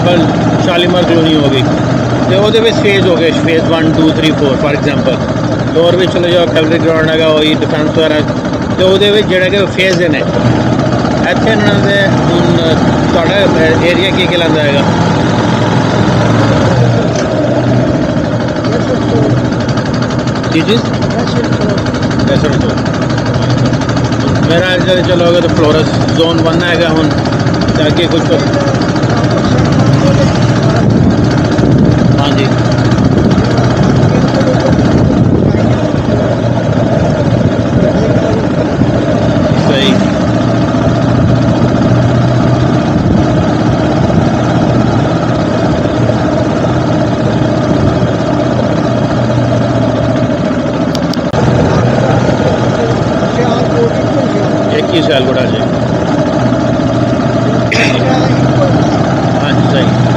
example Shalimar colony हो गई तो वो फेज हो गए फेज 1 2 3 4 फॉर एग्जाम्पल तो और भी चले जाओ कैलरी ग्राउंड है वही डिफेंस वगैरह तो वो जोड़े कि फेज ने इतने इन्होंने हूँ एरिया की कहलाता है चीज़ मेरा जब चलोगे तो फ्लोरस जोन 1 है हूँ ताकि कुछ हाँ जी सही एक ही सियालकोट आ जाए हाँ जी सही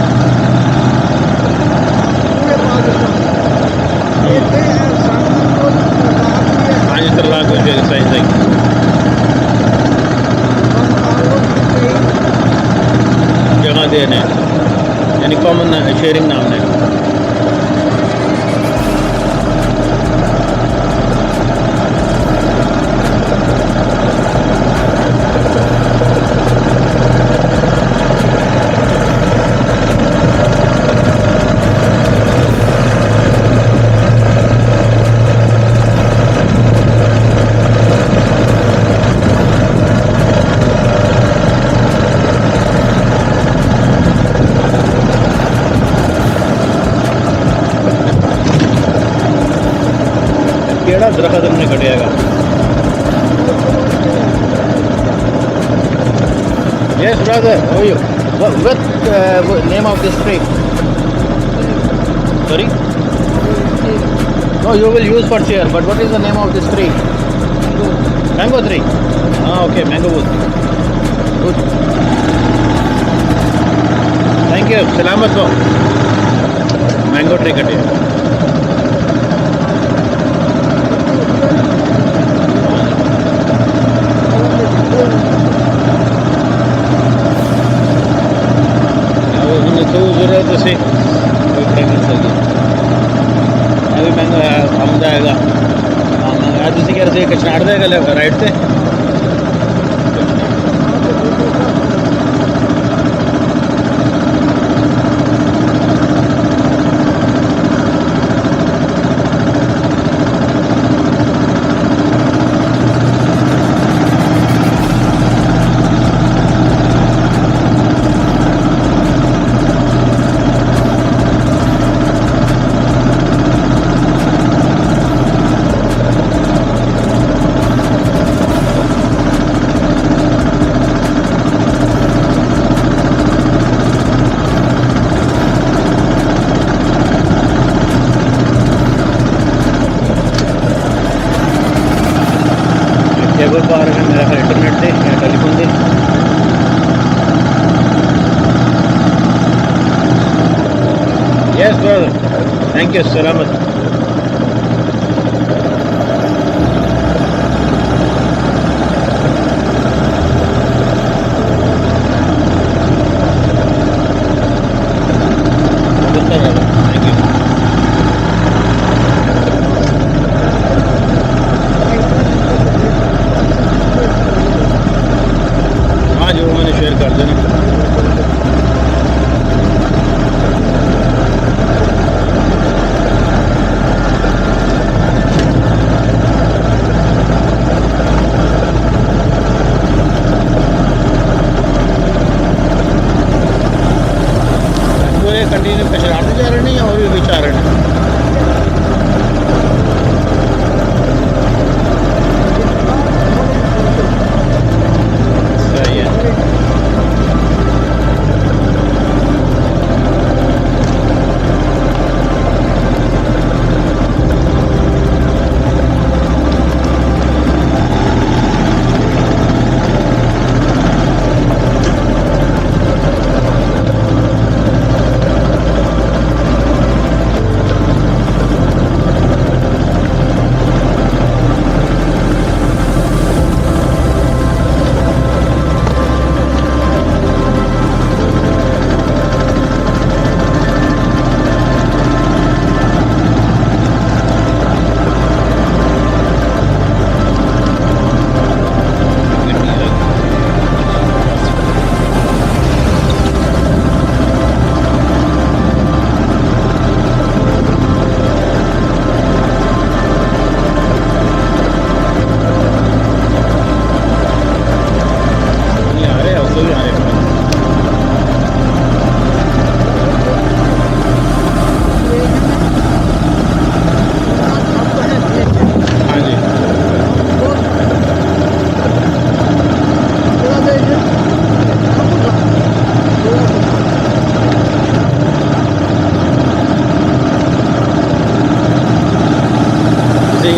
हाँ जी तरला कुछ सही सही जगह देने यानी कॉमन शेयरिंग नाम है केड़ा दरख्त हमने कटिएगा yes brother how you what name of this tree sorry no you will use for chair but what is the name of this tree mango tree हाँ okay mango wood good thank you सलामत हो mango tree कटिएगा तो ज़रूरत से कोई fragrance होगी अभी mango हम जाएगा आज उसी कह रहे थे कचनाड़ देगा राइट से केबल पा रहे हैं मेरा फिर इंटरनेट से या टेलीफोन से यस ब्रदर थैंक यू सलामत जो मैंने शेयर कर देना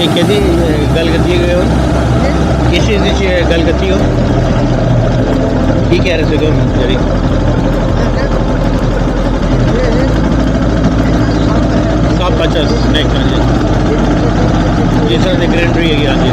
ਇਹ ਕਿਹਦੀ ਗੱਲ ਕਰਦੀ ਹੈ ਹੁਣ ਕਿਸ ਚੀਜ਼ ਦੀ ਗੱਲ ਕਰਤੀ ਹੋ ਕੀ ਕਹਿ ਰਹੇ ਸੀਗੇ ਜਿਹੜੀ ਸਭ ਅੱਛਾ ਸਨੇਕ ਹਾਂਜੀ ਜਿਸ ਤਰ੍ਹਾਂ ਦੀ ਗ੍ਰੈਂਡਰੀ ਹੈਗੀ ਹਾਂਜੀ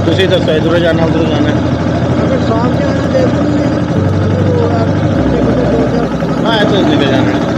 ਤੁਸੀਂ ਦੱਸੋ ਇੱਧਰੋਂ ਜਾਣਾ ਉੱਧਰੋਂ ਜਾਣਾ ਹਾਂ ਇੱਧਰ ਨਿਕਲ ਜਾਣਾ